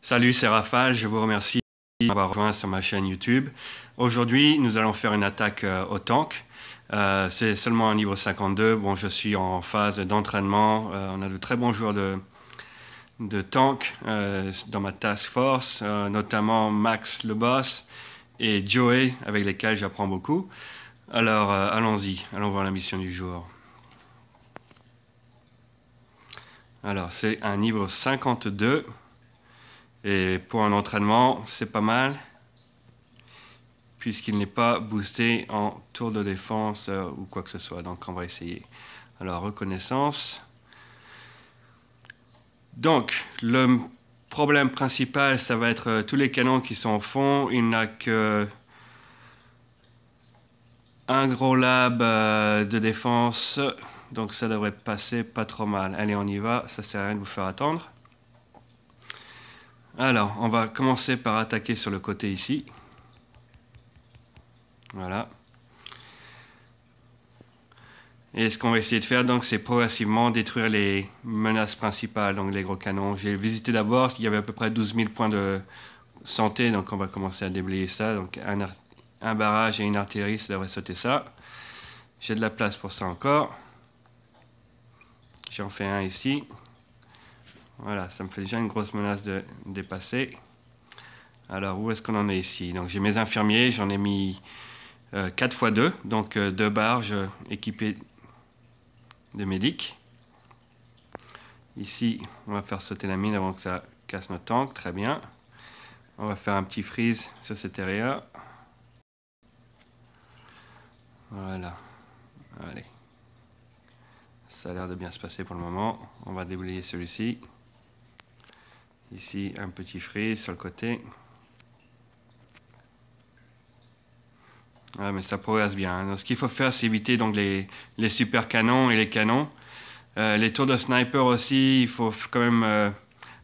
Salut, c'est Rafale, je vous remercie d'avoir rejoint sur ma chaîne YouTube. Aujourd'hui, nous allons faire une attaque au tank. C'est seulement un niveau 52. Bon, je suis en phase d'entraînement. On a de très bons joueurs de tank dans ma task force, notamment Max le boss et Joey, avec lesquels j'apprends beaucoup. Alors, allons-y, allons voir la mission du jour. Alors, c'est un niveau 52. Et pour un entraînement, c'est pas mal, puisqu'il n'est pas boosté en tour de défense ou quoi que ce soit. Donc on va essayer. Alors, reconnaissance. Donc, le problème principal, ça va être tous les canons qui sont au fond. Il n'a que un gros lab de défense. Donc ça devrait passer pas trop mal. Allez, on y va. Ça sert à rien de vous faire attendre. Alors, on va commencer par attaquer sur le côté ici. Voilà. Et ce qu'on va essayer de faire, donc, c'est progressivement détruire les menaces principales, donc les gros canons. J'ai visité d'abord, il y avait à peu près 12 000 points de santé, donc on va commencer à déblayer ça. Donc un barrage et une artillerie, ça devrait sauter ça. J'ai de la place pour ça encore. J'en fais un ici. Voilà, ça me fait déjà une grosse menace de dépasser. Alors, où est-ce qu'on en est ici? Donc j'ai mes infirmiers, j'en ai mis 4 x 2, donc 2 barges équipées de médics. Ici, on va faire sauter la mine avant que ça casse notre tank, très bien. On va faire un petit freeze sur cette area. Voilà, allez. Ça a l'air de bien se passer pour le moment. On va déblayer celui-ci. Ici, un petit freeze sur le côté. Ouais, mais ça progresse bien. Hein. Donc, ce qu'il faut faire, c'est éviter donc, les super canons et les canons. Les tours de sniper aussi, il faut quand même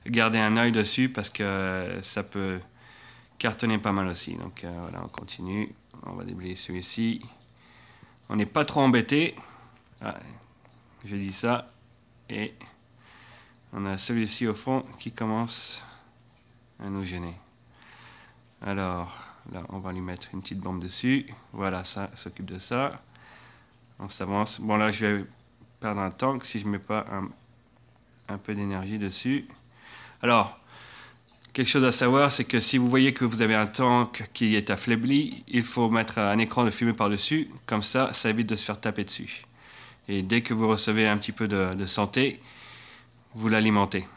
garder un œil dessus parce que ça peut cartonner pas mal aussi. Donc voilà, on continue. On va déblayer celui-ci. On n'est pas trop embêté. Ah, je dis ça. Et on a celui-ci au fond qui commence à nous gêner. Alors, là, on va lui mettre une petite bombe dessus. Voilà, ça s'occupe de ça. On s'avance. Bon, là, je vais perdre un tank si je ne mets pas un peu d'énergie dessus. Alors, quelque chose à savoir, c'est que si vous voyez que vous avez un tank qui est affaibli, il faut mettre un écran de fumée par-dessus. Comme ça évite de se faire taper dessus. Et dès que vous recevez un petit peu de santé, vous l'alimentez.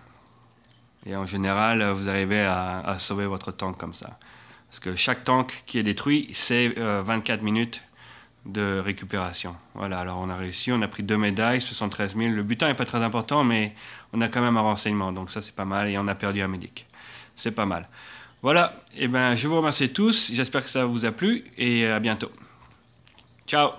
Et en général, vous arrivez à sauver votre tank comme ça. Parce que chaque tank qui est détruit, c'est 24 minutes de récupération. Voilà, alors on a réussi, on a pris 2 médailles, 73 000. Le butin n'est pas très important, mais on a quand même un renseignement, donc ça c'est pas mal, et on a perdu un médic. C'est pas mal. Voilà, et ben je vous remercie tous, j'espère que ça vous a plu, et à bientôt. Ciao!